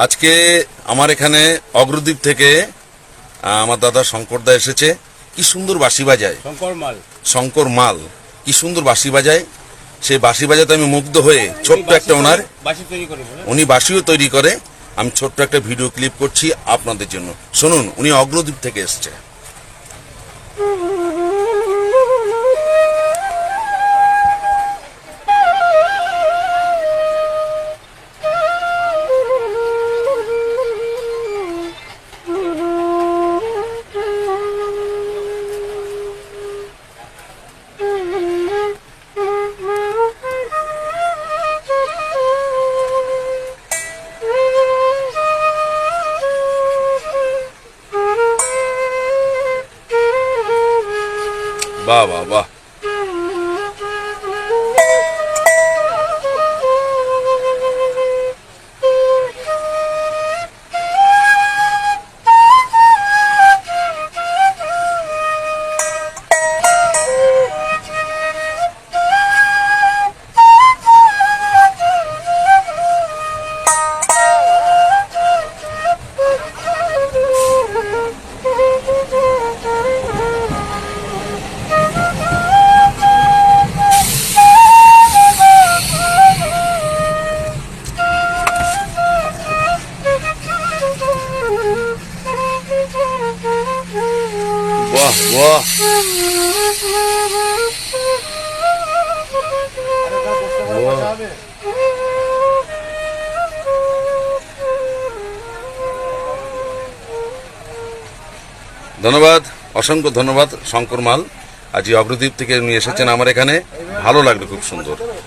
আজকে আমার এখানে অগ্রদ্বীপ থেকে আমার দাদা শঙ্করদা এসেছে। কি সুন্দর বাঁশি বাজায় শঙ্কর মাল, কি সুন্দর বাঁশি বাজায়। সেই বাঁশি বাজাতে আমি মুগ্ধ হয়ে ছোট্ট একটা উনি বাঁশিও তৈরি করে। আমি ছোট্ট একটা ভিডিও ক্লিপ করছি আপনাদের জন্য, শুনুন। উনি অগ্রদ্বীপ থেকে এসছে। বাহ বাহ বাহ। वाह वाह। ধন্যবাদ, অসংখ্য ধন্যবাদ শঙ্কর মাল। আজ অগ্রদ্বীপ থেকে উনি এসেছেন আমার এখানে, ভালো লাগলো, খুব সুন্দর।